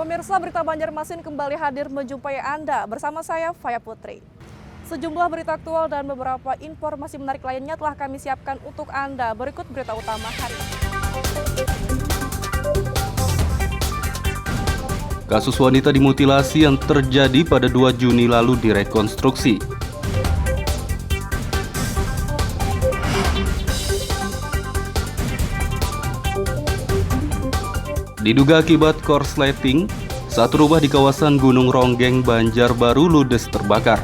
Pemirsa, berita Banjarmasin kembali hadir menjumpai Anda bersama saya, Faya Putri. Sejumlah berita aktual dan beberapa informasi menarik lainnya telah kami siapkan untuk Anda. Berikut berita utama hari ini. Kasus wanita dimutilasi yang terjadi pada 2 Juni lalu direkonstruksi. Diduga akibat korsleting, satu rumah di kawasan Gunung Ronggeng, Banjarbaru ludes terbakar.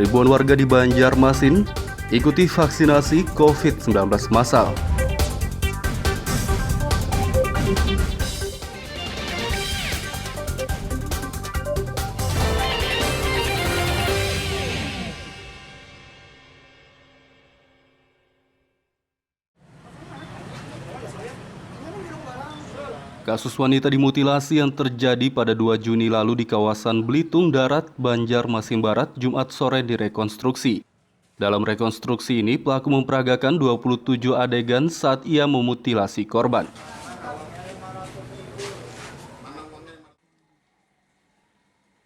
Ribuan warga di Banjarmasin ikuti vaksinasi COVID-19 massal. Kasus wanita dimutilasi yang terjadi pada 2 Juni lalu di kawasan Belitung Darat, Banjarmasin Barat, Jumat sore direkonstruksi. Dalam rekonstruksi ini, pelaku memperagakan 27 adegan saat ia memutilasi korban.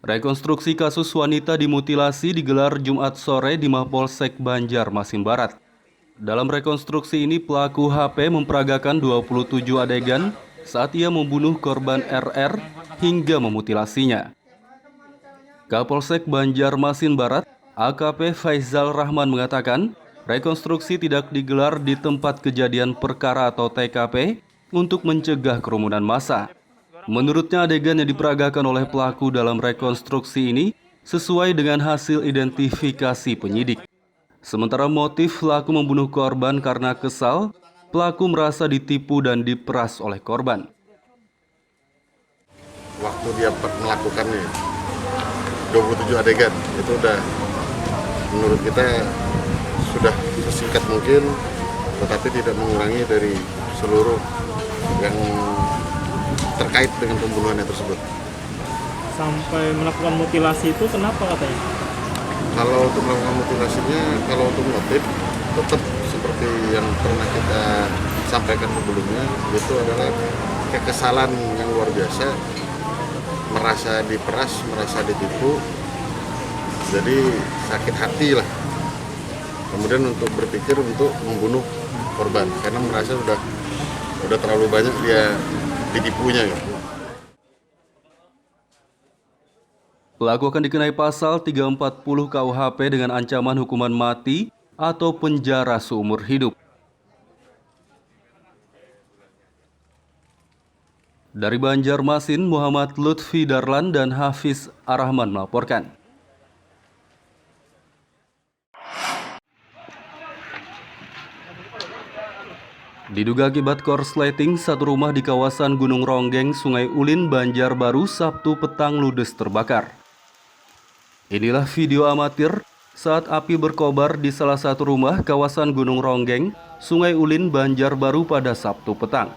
Rekonstruksi kasus wanita dimutilasi digelar Jumat sore di Mapolsek Banjarmasin Barat. Dalam rekonstruksi ini, pelaku HP memperagakan 27 adegan saat ia membunuh korban RR hingga memutilasinya. Kapolsek Banjarmasin Barat, AKP Faizal Rahman mengatakan, rekonstruksi tidak digelar di tempat kejadian perkara atau TKP untuk mencegah kerumunan massa. Menurutnya, adegan yang diperagakan oleh pelaku dalam rekonstruksi ini sesuai dengan hasil identifikasi penyidik. Sementara motif pelaku membunuh korban karena kesal, pelaku merasa ditipu dan diperas oleh korban. Waktu dia melakukannya 27 adegan, itu udah menurut kita sudah sesingkat mungkin, tetapi tidak mengurangi dari seluruh yang terkait dengan pembunuhannya tersebut. Sampai melakukan mutilasi itu kenapa katanya? Kalau untuk melakukan mutilasinya, kalau untuk motif tetap seperti yang pernah kita sampaikan sebelumnya, itu adalah kekesalan yang luar biasa, merasa diperas, merasa ditipu, jadi sakit hati lah. Kemudian untuk berpikir untuk membunuh korban karena merasa udah terlalu banyak dia ditipunya. Pelaku akan dikenai pasal 340 KUHP dengan ancaman hukuman mati atau penjara seumur hidup. Dari Banjarmasin, Muhammad Lutfi Darlan dan Hafiz Arrahman melaporkan. Diduga akibat korsleting, satu rumah di kawasan Gunung Ronggeng, Sungai Ulin, Banjarbaru, Sabtu petang ludes terbakar. Inilah video amatir saat api berkobar di salah satu rumah kawasan Gunung Ronggeng, Sungai Ulin, Banjarbaru pada Sabtu petang.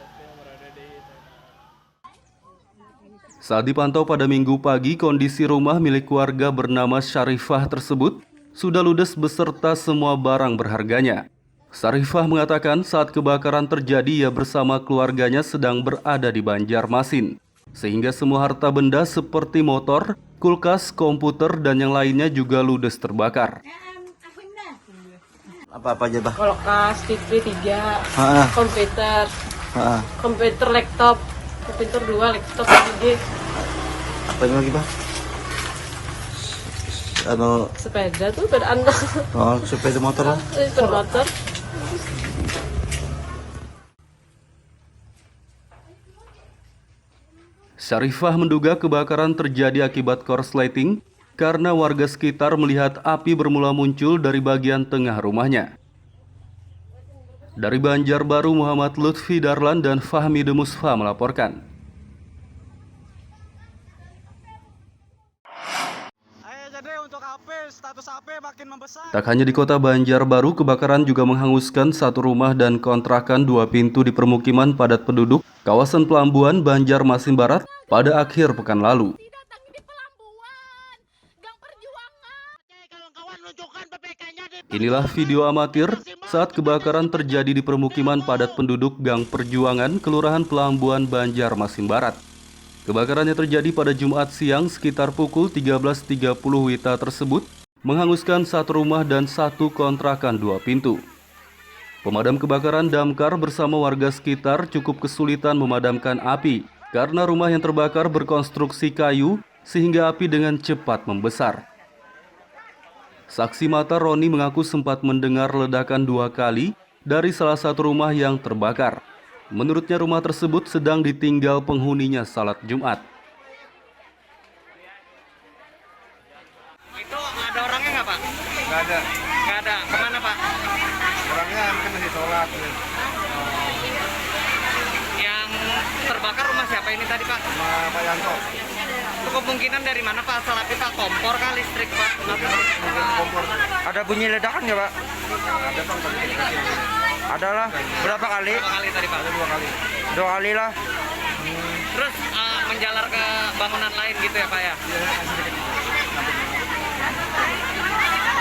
Saat dipantau pada Minggu pagi, kondisi rumah milik warga bernama Syarifah tersebut sudah ludes beserta semua barang berharganya. Syarifah mengatakan saat kebakaran terjadi ia bersama keluarganya sedang berada di Banjarmasin, sehingga semua harta benda seperti motor, kulkas, komputer, dan yang lainnya juga ludes terbakar. Apa aja, Bah? Kulkas, TV 3, komputer, laptop, komputer 2, laptop 3. Apa ini lagi, Bah? Sepeda tuh sepedaan. Oh, sepeda motor lah. Sepeda motor. Syarifah menduga kebakaran terjadi akibat korsleting karena warga sekitar melihat api bermula muncul dari bagian tengah rumahnya. Dari Banjarbaru, Muhammad Lutfi Darlan dan Fahmi Demusfa melaporkan. Tak hanya di kota Banjarbaru, kebakaran juga menghanguskan satu rumah dan kontrakan 2 pintu di permukiman padat penduduk kawasan Pelambuan, Banjarmasin Barat pada akhir pekan lalu. Inilah video amatir saat kebakaran terjadi di permukiman padat penduduk Gang Perjuangan, Kelurahan Pelambuan, Banjarmasin Barat. Kebakarannya terjadi pada Jumat siang sekitar pukul 13.30 WITA tersebut, menghanguskan satu rumah dan satu kontrakan 2 pintu. Pemadam kebakaran damkar bersama warga sekitar cukup kesulitan memadamkan api karena rumah yang terbakar berkonstruksi kayu sehingga api dengan cepat membesar. Saksi mata Roni mengaku sempat mendengar ledakan 2 kali dari salah satu rumah yang terbakar. Menurutnya rumah tersebut sedang ditinggal penghuninya salat Jumat. Itu ada orangnya nggak, Pak? Nggak ada. Nggak ada. Kemana, Pak? Orangnya mungkin masih sholat. Yang terbakar rumah siapa ini tadi, Pak? Sama Pak Yanto. Itu kemungkinan dari mana, Pak? Asal api, Pak? Kompor kah, listrik, Pak? Mungkin kompor. Ada bunyi ledakan nggak, Pak? Ada Bang tadi dikasih. Adalah berapa kali? Berapa kali tadi, Pak? Ada 2 kali. 2 kali lah. Terus menjalar ke bangunan lain gitu ya, Pak ya?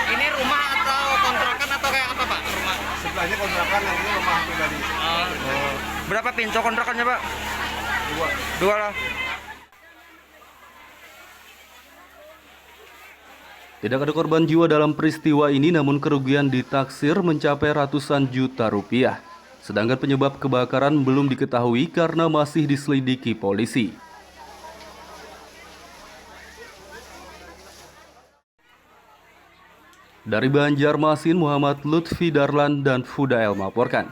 Ini rumah atau kontrakan atau kayak apa, Pak? Rumah? Sebelahnya kontrakan, yang ini rumah pribadi. Berapa pintu kontrakannya, Pak? 2. 2 lah. Tidak ada korban jiwa dalam peristiwa ini, namun kerugian ditaksir mencapai ratusan juta rupiah. Sedangkan penyebab kebakaran belum diketahui karena masih diselidiki polisi. Dari Banjarmasin, Muhammad Lutfi Darlan dan Fudael melaporkan.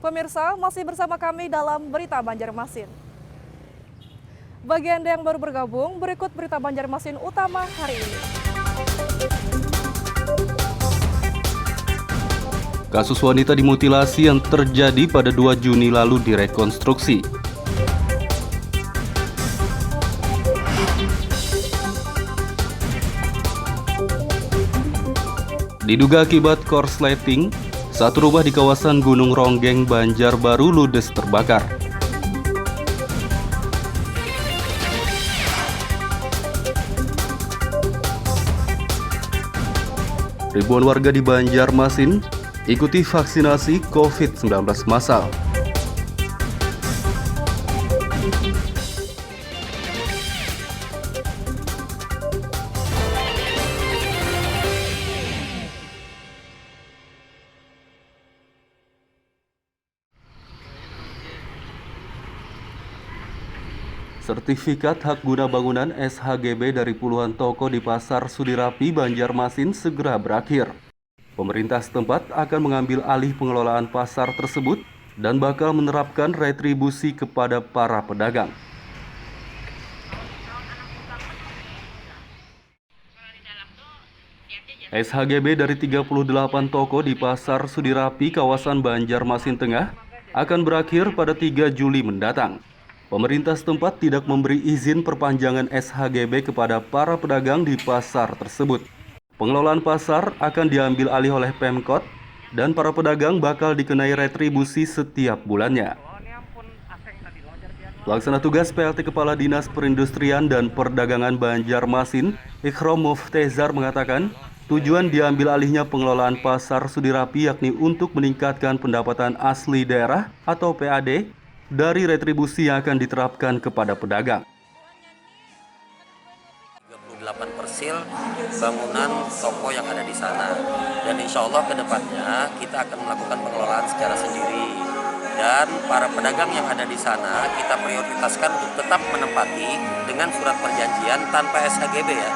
Pemirsa, masih bersama kami dalam Berita Banjarmasin. Bagi Anda yang baru bergabung, berikut Berita Banjarmasin utama hari ini. Kasus wanita dimutilasi yang terjadi pada 2 Juni lalu direkonstruksi. Diduga akibat korsleting, satu rumah di kawasan Gunung Ronggeng, Banjarbaru ludes terbakar. Ribuan warga di Banjarmasin ikuti vaksinasi COVID-19 massal. Sertifikat hak guna bangunan SHGB dari puluhan toko di Pasar Sudirapi, Banjarmasin segera berakhir. Pemerintah setempat akan mengambil alih pengelolaan pasar tersebut dan bakal menerapkan retribusi kepada para pedagang. SHGB dari 38 toko di Pasar Sudirapi, kawasan Banjarmasin Tengah akan berakhir pada 3 Juli mendatang. Pemerintah setempat tidak memberi izin perpanjangan SHGB kepada para pedagang di pasar tersebut. Pengelolaan pasar akan diambil alih oleh Pemkot dan para pedagang bakal dikenai retribusi setiap bulannya. Pelaksana tugas PLT Kepala Dinas Perindustrian dan Perdagangan Banjarmasin, Ikhrom Muftezar mengatakan, tujuan diambil alihnya pengelolaan Pasar Sudirapi yakni untuk meningkatkan pendapatan asli daerah atau PAD dari retribusi yang akan diterapkan kepada pedagang. 38 persil bangunan toko yang ada di sana, dan insya Allah ke depannya kita akan melakukan pengelolaan secara sendiri, dan para pedagang yang ada di sana kita prioritaskan untuk tetap menempati dengan surat perjanjian tanpa SHGB ya,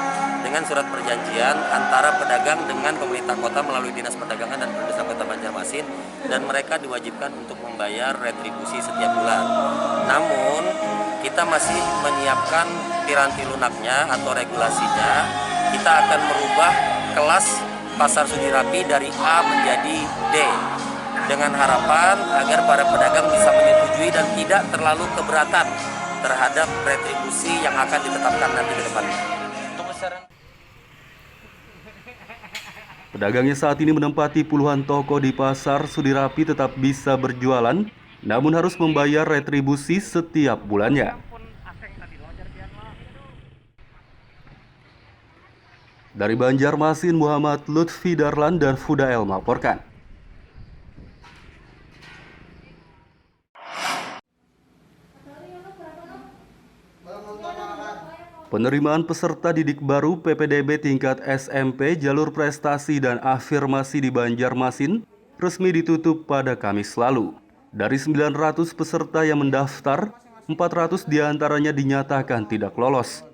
dengan surat perjanjian antara pedagang dengan pemerintah kota melalui Dinas Perdagangan dan Perindustrian Kota Banjarmasin, dan mereka diwajibkan untuk membayar retribusi setiap bulan. Namun kita masih menyiapkan piranti lunaknya atau regulasinya. Kita akan merubah kelas Pasar Sudirapi dari A menjadi D, dengan harapan agar para pedagang bisa menyetujui dan tidak terlalu keberatan terhadap retribusi yang akan ditetapkan nanti ke depannya. Pedagangnya saat ini menempati puluhan toko di Pasar Sudirapi tetap bisa berjualan namun harus membayar retribusi setiap bulannya. Dari Banjarmasin, Muhammad Lutfi Darlan dan Fudael melaporkan. Penerimaan peserta didik baru PPDB tingkat SMP jalur prestasi dan afirmasi di Banjarmasin resmi ditutup pada Kamis lalu. Dari 900 peserta yang mendaftar, 400 diantaranya dinyatakan tidak lolos.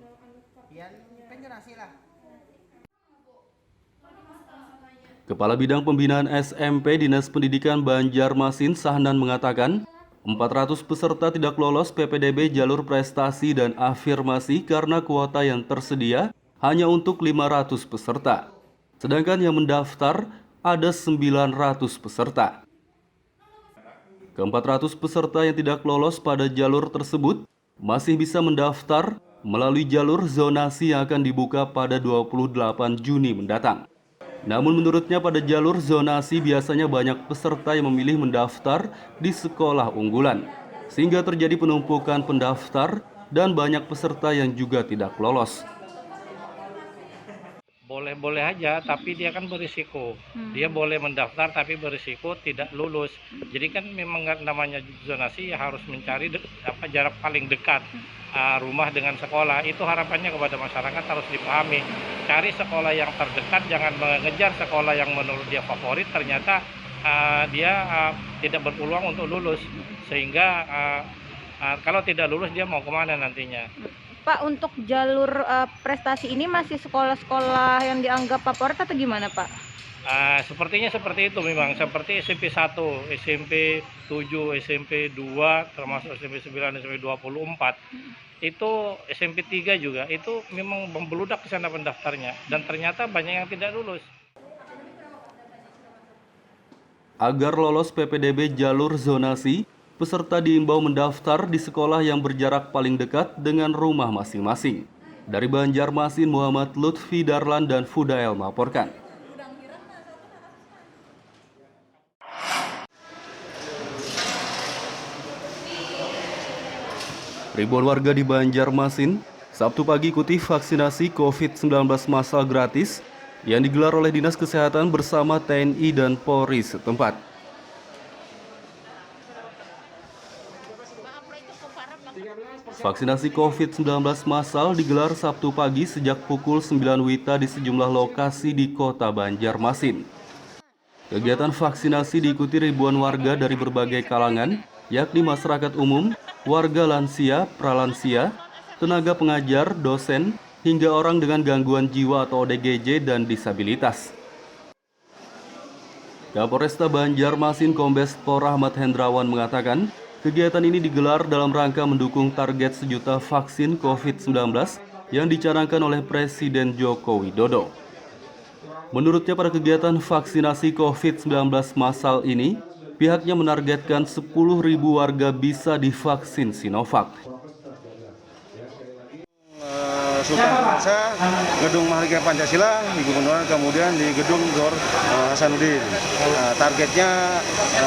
Kepala Bidang Pembinaan SMP Dinas Pendidikan Banjarmasin, Sahnan, mengatakan 400 peserta tidak lolos PPDB jalur prestasi dan afirmasi karena kuota yang tersedia hanya untuk 500 peserta. Sedangkan yang mendaftar ada 900 peserta. Ke-400 peserta yang tidak lolos pada jalur tersebut masih bisa mendaftar melalui jalur zonasi yang akan dibuka pada 28 Juni mendatang. Namun menurutnya pada jalur zonasi biasanya banyak peserta yang memilih mendaftar di sekolah unggulan, sehingga terjadi penumpukan pendaftar dan banyak peserta yang juga tidak lolos. Boleh-boleh aja, tapi dia kan berisiko. Dia boleh mendaftar tapi berisiko tidak lulus. Jadi kan memang namanya zonasi ya harus mencari jarak paling dekat rumah dengan sekolah. Itu harapannya kepada masyarakat harus dipahami. Cari sekolah yang terdekat, jangan mengejar sekolah yang menurut dia favorit, ternyata dia tidak berpeluang untuk lulus. Sehingga kalau tidak lulus dia mau kemana nantinya. Pak, untuk jalur prestasi ini masih sekolah-sekolah yang dianggap favorit atau gimana, Pak? Sepertinya seperti itu memang, seperti SMP 1, SMP 7, SMP 2, termasuk SMP 9, SMP 24. Itu SMP 3 juga, itu memang membeludak ke sana pendaftarnya, dan ternyata banyak yang tidak lulus. Agar lolos PPDB jalur zonasi, peserta diimbau mendaftar di sekolah yang berjarak paling dekat dengan rumah masing-masing. Dari Banjarmasin, Muhammad Lutfi Darlan dan Fudael melaporkan. Ribuan warga di Banjarmasin Sabtu pagi ikuti vaksinasi COVID-19 massal gratis yang digelar oleh Dinas Kesehatan bersama TNI dan Polri setempat. Vaksinasi COVID-19 massal digelar Sabtu pagi sejak pukul 9 WITA di sejumlah lokasi di kota Banjarmasin. Kegiatan vaksinasi diikuti ribuan warga dari berbagai kalangan, yakni masyarakat umum, warga lansia, pralansia, tenaga pengajar, dosen, hingga orang dengan gangguan jiwa atau ODGJ dan disabilitas. Kapolresta Banjarmasin Kombes Pol Rahmat Hendrawan mengatakan, kegiatan ini digelar dalam rangka mendukung target 1 juta vaksin COVID-19 yang dicanangkan oleh Presiden Joko Widodo. Menurutnya pada kegiatan vaksinasi COVID-19 massal ini, pihaknya menargetkan 10.000 warga bisa divaksin Sinovac. Sultan Hamzah, Gedung Maharaja Pancasila di Gugunuran, kemudian di Gedung Gor Hasanuddin. Targetnya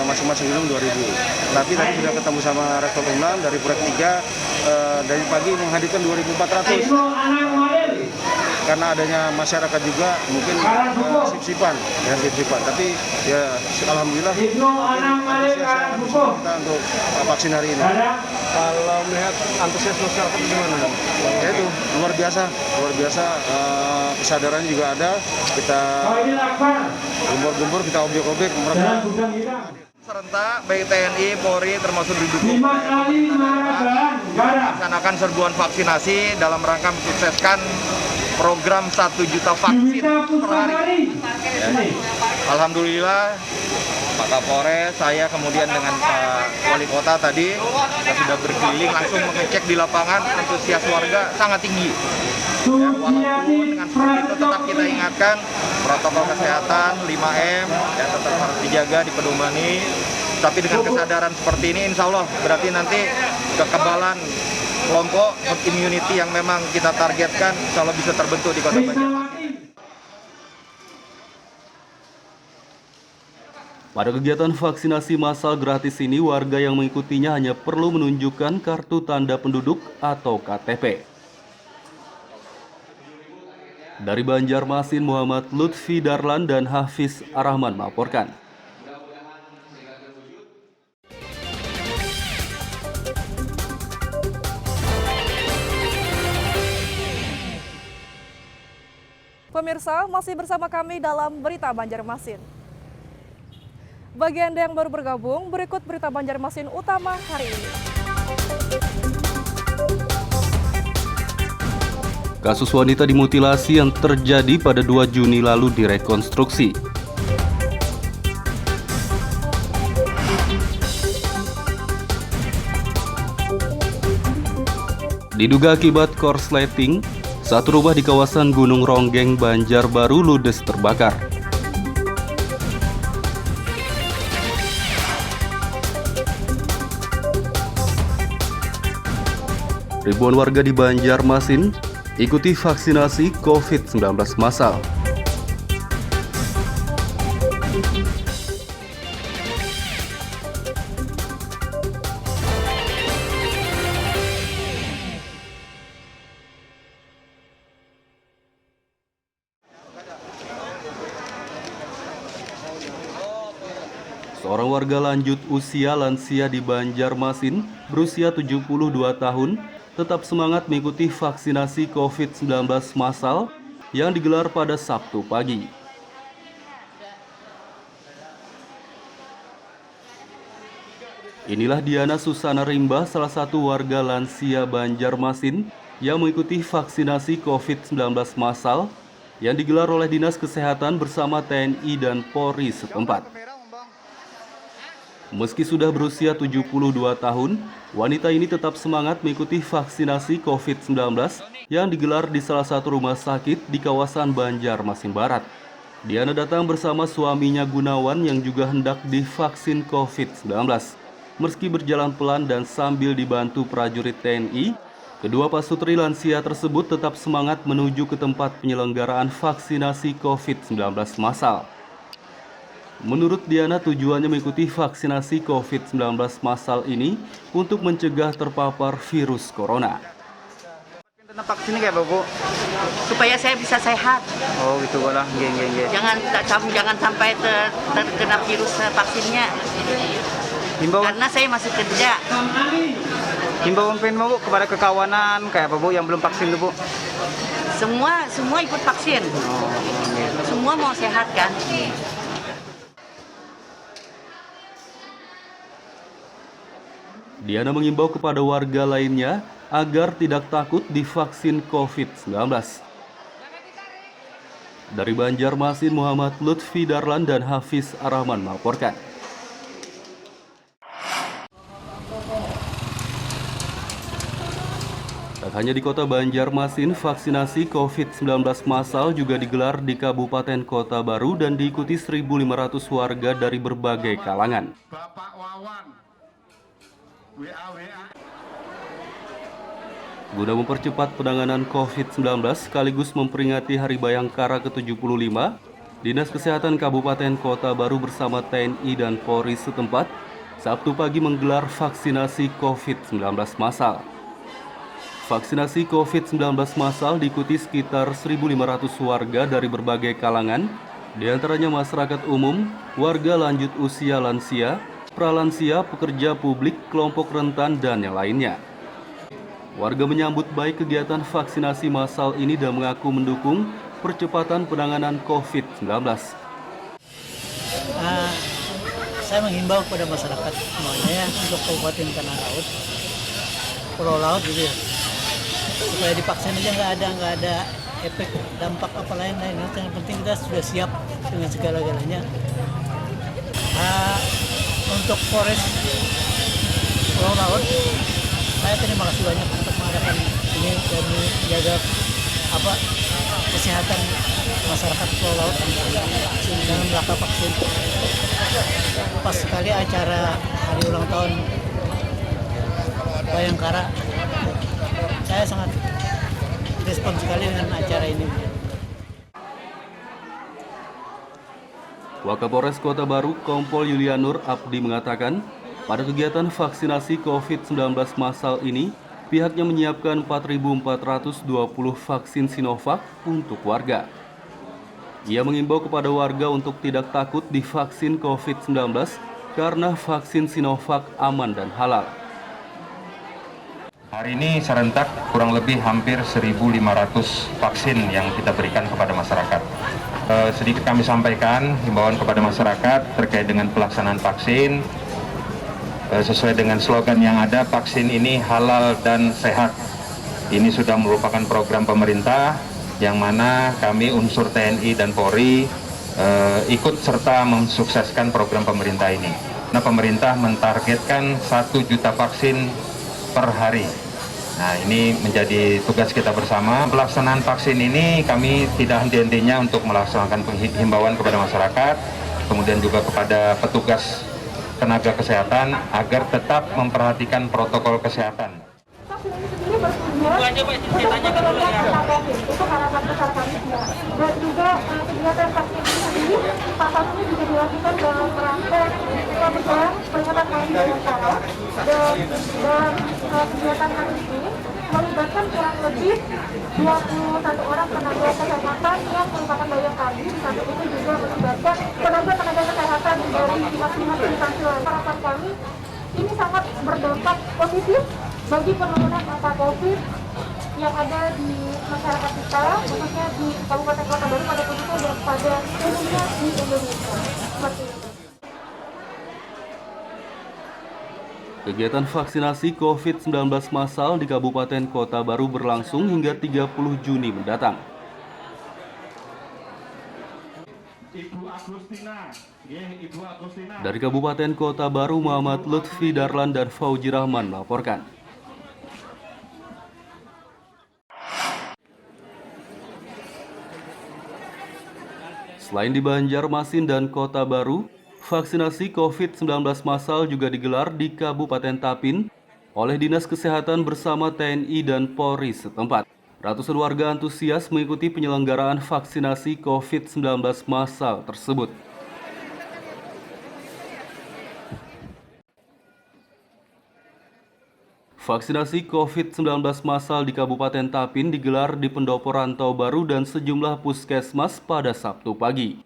masing-masing gedung 2.000. Tapi tadi sudah ketemu sama Rektor Unam dari Proyek 3 dari pagi menghadirkan 2.400. Karena adanya masyarakat juga mungkin sip-sipan, tapi ya alhamdulillah antusias kita untuk vaksin hari ini. Kalau melihat antusias masyarakat gimana? Ya itu luar biasa, kesadarannya juga ada. Kita gembor-gembor, kita objek-objek mereka. Serentak baik TNI, Polri termasuk didukung melaksanakan serbuan vaksinasi dalam rangka mensukseskan program 1 juta vaksin per hari. Alhamdulillah Pak Kapolres, saya kemudian dengan Pak Wali Kota tadi kita sudah berkeliling langsung mengecek di lapangan, antusias warga sangat tinggi. Ya, walaupun dengan seperti itu tetap kita ingatkan protokol kesehatan 5M ya, tetap harus dijaga, dipedomani. Tapi dengan kesadaran seperti ini insya Allah berarti nanti kekebalan kelompok herd immunity yang memang kita targetkan insya Allah bisa terbentuk di Kota Banjarmasin. Pada kegiatan vaksinasi massal gratis ini, warga yang mengikutinya hanya perlu menunjukkan kartu tanda penduduk atau KTP. Dari Banjarmasin, Muhammad Lutfi Darlan dan Hafiz Arahman melaporkan. Pemirsa, masih bersama kami dalam Berita Banjarmasin. Bagi Anda yang baru bergabung, berikut Berita Banjarmasin utama hari ini. Kasus wanita dimutilasi yang terjadi pada 2 Juni lalu direkonstruksi. Diduga akibat korsleting, satu rumah di kawasan Gunung Ronggeng, Banjarbaru ludes terbakar. Ribuan warga di Banjarmasin ikuti vaksinasi COVID-19 massal. Seorang warga lanjut usia lansia di Banjarmasin berusia 72 tahun tetap semangat mengikuti vaksinasi COVID-19 massal yang digelar pada Sabtu pagi. Inilah Diana Susana Rimba, salah satu warga lansia Banjarmasin yang mengikuti vaksinasi COVID-19 massal yang digelar oleh Dinas Kesehatan bersama TNI dan Polri setempat. Meski sudah berusia 72 tahun, wanita ini tetap semangat mengikuti vaksinasi COVID-19 yang digelar di salah satu rumah sakit di kawasan Banjarmasin Barat. Diana datang bersama suaminya Gunawan yang juga hendak divaksin COVID-19. Meski berjalan pelan dan sambil dibantu prajurit TNI, kedua pasutri lansia tersebut tetap semangat menuju ke tempat penyelenggaraan vaksinasi COVID-19 massal. Menurut Diana, tujuannya mengikuti vaksinasi COVID-19 massal ini untuk mencegah terpapar virus corona. Tentang vaksin kayak Bu? Supaya saya bisa sehat. Oh gitu lah, geng. Jangan sampai terkena virus vaksinnya. Karena saya masih kerja. Himbauan Bu kepada kekawanan kayak apa Bu yang belum vaksin Bu? Semua ikut vaksin. Semua mau sehat kan? Diana mengimbau kepada warga lainnya agar tidak takut divaksin COVID-19. Dari Banjarmasin, Muhammad Lutfi Darlan dan Hafiz Arahman melaporkan. Tak hanya di kota Banjarmasin, vaksinasi COVID-19 massal juga digelar di Kabupaten Kota Baru dan diikuti 1.500 warga dari berbagai kalangan. Guna mempercepat penanganan COVID-19 sekaligus memperingati Hari Bayangkara ke-75, Dinas Kesehatan Kabupaten Kota Baru bersama TNI dan Polri setempat Sabtu pagi menggelar vaksinasi COVID-19 massal. Vaksinasi COVID-19 massal diikuti sekitar 1.500 warga dari berbagai kalangan, diantaranya masyarakat umum, warga lanjut usia lansia, pralansia, pekerja publik, kelompok rentan, dan yang lainnya. Warga menyambut baik kegiatan vaksinasi massal ini dan mengaku mendukung percepatan penanganan COVID-19. Saya menghimbau kepada masyarakat semuanya ya, untuk Kabupaten Tanah Laut, Pulau Laut gitu ya, supaya divaksin aja nggak ada efek dampak apa lain-lain. Yang penting kita sudah siap dengan segala-galanya. Untuk Polres Pulau Laut, saya terima kasih banyak untuk mengadakan ini dan menjaga kesehatan masyarakat Pulau Laut dengan melakukan vaksin. Pas sekali acara hari ulang tahun Bayangkara, saya sangat respon sekali dengan acara ini. Wakapolres Kota Baru Kompol Yulianur Abdi mengatakan, pada kegiatan vaksinasi COVID-19 massal ini, pihaknya menyiapkan 4.420 vaksin Sinovac untuk warga. Ia mengimbau kepada warga untuk tidak takut divaksin COVID-19 karena vaksin Sinovac aman dan halal. Hari ini serentak kurang lebih hampir 1.500 vaksin yang kita berikan kepada masyarakat. Sedikit kami sampaikan himbauan kepada masyarakat terkait dengan pelaksanaan vaksin. Sesuai dengan slogan yang ada, vaksin ini halal dan sehat. Ini sudah merupakan program pemerintah yang mana kami unsur TNI dan Polri ikut serta mensukseskan program pemerintah ini. Nah, pemerintah mentargetkan 1 juta vaksin per hari. Nah, ini menjadi tugas kita bersama. Pelaksanaan vaksin ini kami tidak henti-hentinya untuk melaksanakan himbauan kepada masyarakat, kemudian juga kepada petugas tenaga kesehatan agar tetap memperhatikan protokol kesehatan. Itu aja Pak, ditanya dulu ya. Itu harapan besar kami semua. Dan juga kegiatan vaksin ini sendiri, salah satunya juga dilakukan dalam kerangka peringatan Hari Bayangkara. Dan kegiatan hari ini melibatkan kurang lebih 21 orang tenaga kesehatan yang merupakan bayangkari. Di samping itu juga melibatkan tenaga kesehatan dari masing-masing instansi lain. Harapan kami ini sangat berdampak positif bagi penurunan angka COVID yang ada di masyarakat kita, khususnya di Kabupaten Kota Baru pada khususnya dan pada umumnya di Indonesia. Seperti itu. Kegiatan vaksinasi COVID-19 massal di Kabupaten Kota Baru berlangsung hingga 30 Juni mendatang. Dari Kabupaten Kota Baru, Muhammad Lutfi Darlan dan Fauji Rahman melaporkan. Selain di Banjarmasin dan Kota Baru, vaksinasi COVID-19 massal juga digelar di Kabupaten Tapin oleh Dinas Kesehatan bersama TNI dan Polri setempat. Ratusan warga antusias mengikuti penyelenggaraan vaksinasi COVID-19 massal tersebut. Vaksinasi COVID-19 massal di Kabupaten Tapin digelar di Pendopo Rantau Baru dan sejumlah puskesmas pada Sabtu pagi.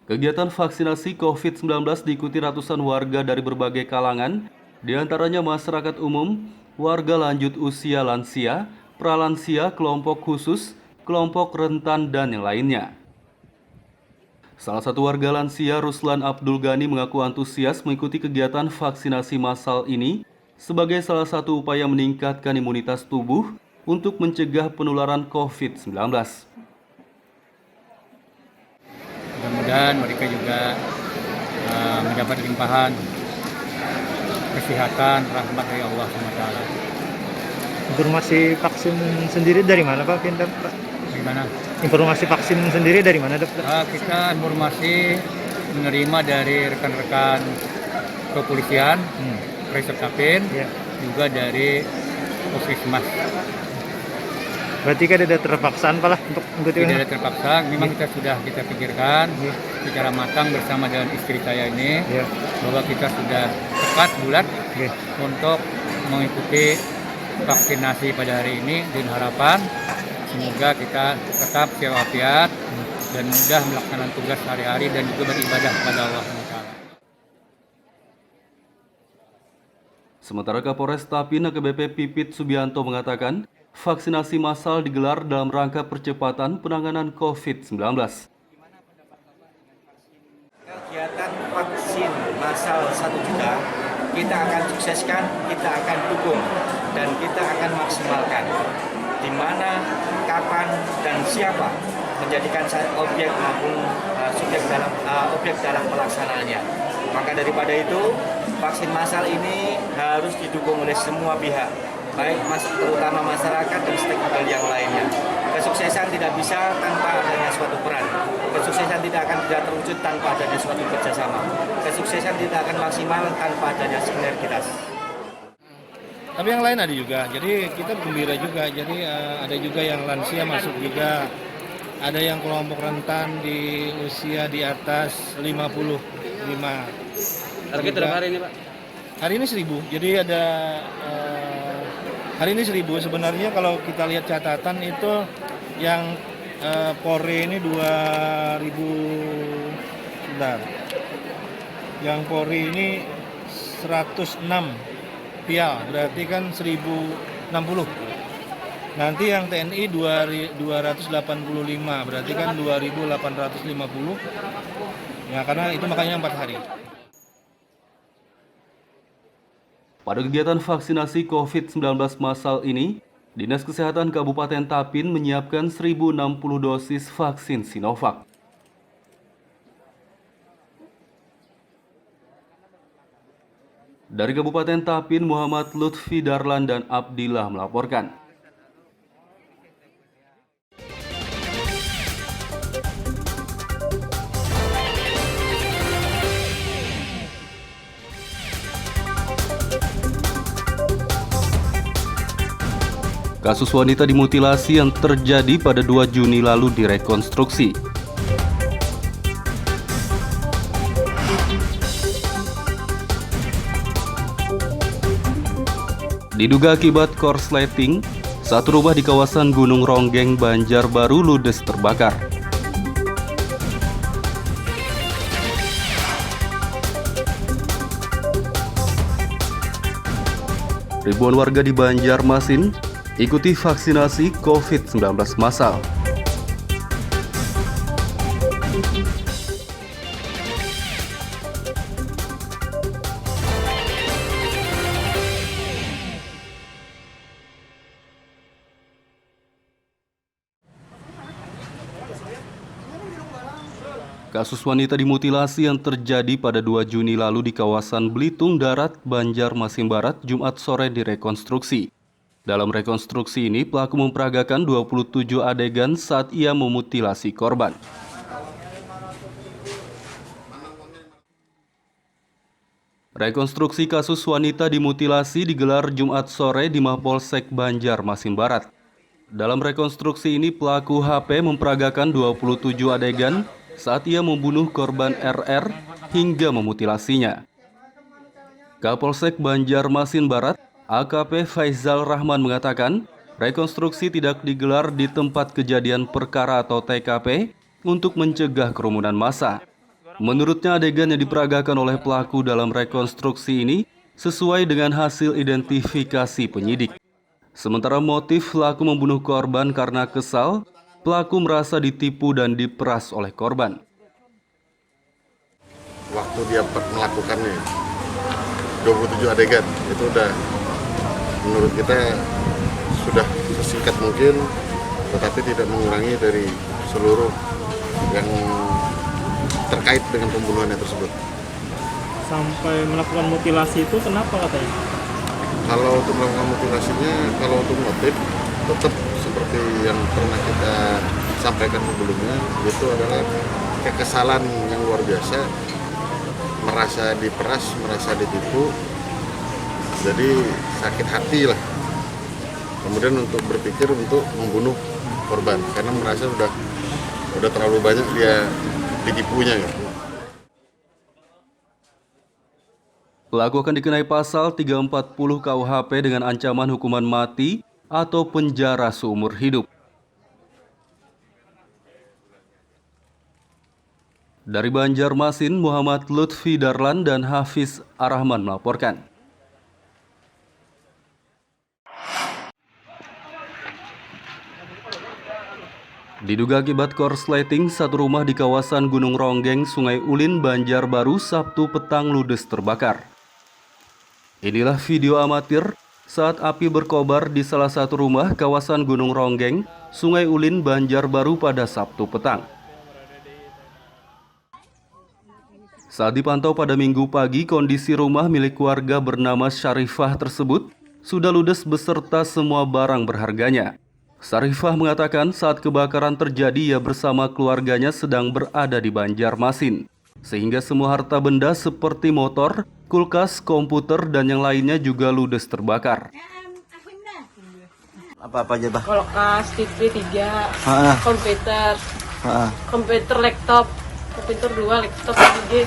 Kegiatan vaksinasi COVID-19 diikuti ratusan warga dari berbagai kalangan, diantaranya masyarakat umum, warga lanjut usia lansia, pralansia, kelompok khusus, kelompok rentan, dan yang lainnya. Salah satu warga lansia, Ruslan Abdul Ghani, mengaku antusias mengikuti kegiatan vaksinasi massal ini sebagai salah satu upaya meningkatkan imunitas tubuh untuk mencegah penularan COVID-19. Mudah-mudahan mereka juga mendapat limpahan kesehatan, rahmat dari Allah SWT. Informasi vaksin sendiri dari mana Pak? Gimana? Informasi vaksin sendiri dari mana Dok? Kita informasi menerima dari rekan-rekan kepolisian, Polres Tapin, juga dari Puskesmas. Berarti kan ada terpaksaan Pak lah untuk mengikuti? Tidak ada terpaksa, memang kita pikirkan secara matang bersama dengan istri saya ini, bahwa kita sudah tepat bulat untuk mengikuti vaksinasi pada hari ini, dengan harapan semoga kita tetap sehat walafiat dan mudah melaksanakan tugas sehari-hari dan juga beribadah kepada Allah SWT. Sementara Kapolres Tapin AKBP Pipit Subianto mengatakan, vaksinasi massal digelar dalam rangka percepatan penanganan COVID-19. Kegiatan vaksin massal 1 juta kita akan sukseskan, kita akan dukung, dan kita akan maksimalkan. Di mana, kapan, dan siapa menjadikan objek maupun objek dalam pelaksanaannya. Maka daripada itu, vaksin massal ini harus didukung oleh semua pihak, baik terutama masyarakat dan stakeholder yang lainnya. Kesuksesan tidak bisa tanpa adanya suatu peran. Kesuksesan tidak akan terwujud tanpa adanya suatu kerjasama. Kesuksesan tidak akan maksimal tanpa adanya sinergitas. Tapi yang lain ada juga, jadi kita gembira juga. Jadi ada juga yang lansia masuk juga. ada yang kelompok rentan di usia di atas 55. Target berapa hari ini, Pak? Hari ini 1000. Jadi ada hari ini 1000. Sebenarnya kalau kita lihat catatan itu yang Polri ini 2000. Sebentar. Yang Polri ini 106 pial, berarti kan 1060. Nanti yang TNI 285, berarti kan 2850. Ya karena itu makanya 4 hari. Pada kegiatan vaksinasi COVID-19 massal ini, Dinas Kesehatan Kabupaten Tapin menyiapkan 1060 dosis vaksin Sinovac. Dari Kabupaten Tapin, Muhammad Lutfi Darlan dan Abdillah melaporkan. Kasus wanita dimutilasi yang terjadi pada 2 Juni lalu direkonstruksi. Diduga akibat korsleting, satu rumah di kawasan Gunung Ronggeng, Banjarbaru ludes terbakar. Ribuan warga di Banjarmasin ikuti vaksinasi COVID-19 massal. Kasus wanita dimutilasi yang terjadi pada 2 Juni lalu di kawasan Belitung Darat, Banjarmasin Barat, Jumat sore direkonstruksi. Dalam rekonstruksi ini, pelaku memperagakan 27 adegan saat ia memutilasi korban. Rekonstruksi kasus wanita dimutilasi digelar Jumat sore di Mapolsek Banjarmasin Barat. Dalam rekonstruksi ini, pelaku HP memperagakan 27 adegan saat ia membunuh korban RR hingga memutilasinya. Kapolsek Banjarmasin Barat, AKP Faizal Rahman mengatakan, rekonstruksi tidak digelar di tempat kejadian perkara atau TKP untuk mencegah kerumunan massa. Menurutnya, adegan yang diperagakan oleh pelaku dalam rekonstruksi ini sesuai dengan hasil identifikasi penyidik. Sementara motif pelaku membunuh korban karena kesal, pelaku merasa ditipu dan diperas oleh korban. Waktu dia melakukannya 27 adegan itu udah menurut kita sudah sesingkat mungkin, tetapi tidak mengurangi dari seluruh yang terkait dengan pembunuhannya tersebut. Sampai melakukan mutilasi itu kenapa katanya? Kalau untuk melakukan mutilasinya, kalau untuk motif tetap seperti yang pernah kita sampaikan sebelumnya, itu adalah kekesalan yang luar biasa, merasa diperas, merasa ditipu, jadi sakit hati lah. Kemudian untuk berpikir untuk membunuh korban karena merasa udah terlalu banyak dia ditipunya. Pelaku akan dikenai pasal 340 KUHP dengan ancaman hukuman mati atau penjara seumur hidup. Dari Banjarmasin, Muhammad Lutfi Darlan dan Hafiz Arrahman melaporkan. Diduga akibat korsleting, satu rumah di kawasan Gunung Ronggeng, Sungai Ulin, Banjarbaru, Sabtu petang ludes terbakar. Inilah video amatir saat api berkobar di salah satu rumah kawasan Gunung Ronggeng, Sungai Ulin, Banjarbaru pada Sabtu petang. Saat dipantau pada Minggu pagi, kondisi rumah milik warga bernama Syarifah tersebut sudah ludes beserta semua barang berharganya. Syarifah mengatakan saat kebakaran terjadi ia bersama keluarganya sedang berada di Banjarmasin, sehingga semua harta benda seperti motor, kulkas, komputer, dan yang lainnya juga ludes terbakar. Apa aja, Bah? Kulkas, TV 3, Ah. komputer, Ah. komputer, laptop, komputer 2, laptop 3,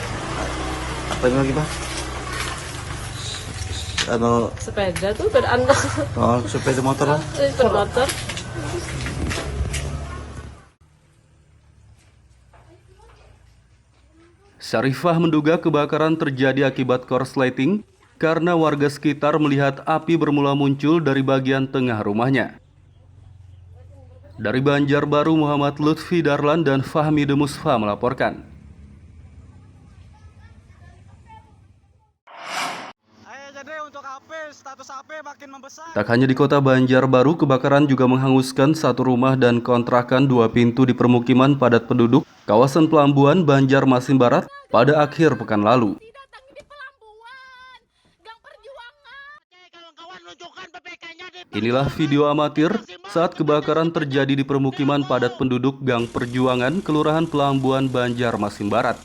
Apa ini lagi, Bah? sepeda tuh sepedaan tuh. Oh, sepeda motor lah. Sepeda motor. Syarifah menduga kebakaran terjadi akibat korsleting karena warga sekitar melihat api bermula muncul dari bagian tengah rumahnya. Dari Banjarbaru, Muhammad Lutfi Darlan dan Fahmi Demusfa melaporkan. Tak hanya di kota Banjarbaru, kebakaran juga menghanguskan satu rumah dan kontrakan 2 pintu di permukiman padat penduduk kawasan Pelambuan, Banjarmasin Barat pada akhir pekan lalu. Inilah video amatir saat kebakaran terjadi di permukiman padat penduduk Gang Perjuangan, Kelurahan Pelambuan, Banjarmasin Barat.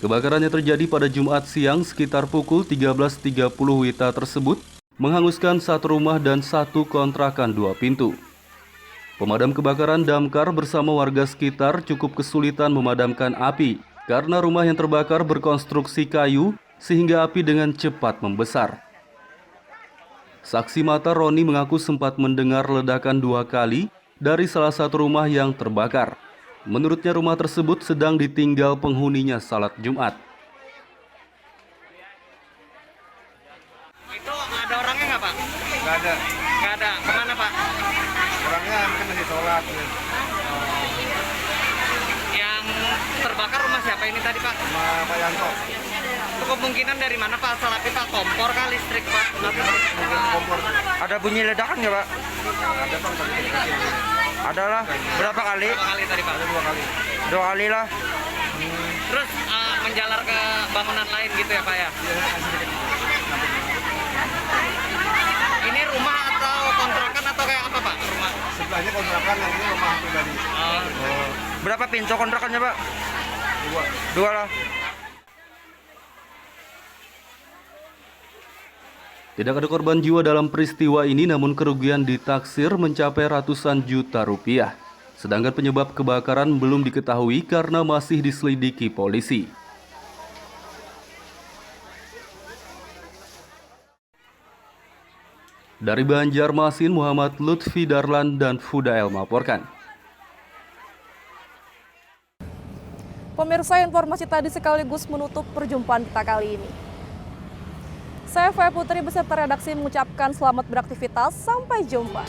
Kebakarannya terjadi pada Jumat siang sekitar pukul 13.30 WITA tersebut, menghanguskan satu rumah dan satu kontrakan 2 pintu. Pemadam kebakaran damkar bersama warga sekitar cukup kesulitan memadamkan api karena rumah yang terbakar berkonstruksi kayu sehingga api dengan cepat membesar. Saksi mata Roni mengaku sempat mendengar ledakan 2 kali dari salah satu rumah yang terbakar. Menurutnya rumah tersebut sedang ditinggal penghuninya salat Jumat. Itu ada orangnya nggak, Pak? Nggak ada. Nggak ada. Kemana, Pak? Orangnya mungkin masih sholat. Yang terbakar rumah siapa ini tadi, Pak? Sama Pak Yanto. Itu kemungkinan dari mana, Pak? Asal api, Pak? Kompor kah, listrik, Pak? Kompor. Ada bunyi ledakan nggak, Pak? Ada, Pak. Adalah. Berapa kali? Berapa kali tadi, Pak? Ada 2 kali. 2 kali lah. Terus menjalar ke bangunan lain gitu ya, Pak ya? Ini rumah atau kontrakan atau kayak apa, Pak? Rumah? Sebelahnya kontrakan, yang ini rumah pribadi. Berapa pintu kontrakannya, Pak? 2. 2 lah. Tidak ada korban jiwa dalam peristiwa ini, namun kerugian ditaksir mencapai ratusan juta rupiah. Sedangkan penyebab kebakaran belum diketahui karena masih diselidiki polisi. Dari Banjarmasin, Muhammad Lutfi Darlan dan Fudael melaporkan. Pemirsa, informasi tadi sekaligus menutup perjumpaan kita kali ini. Saya Faya Putri beserta redaksi mengucapkan selamat beraktivitas. Sampai jumpa.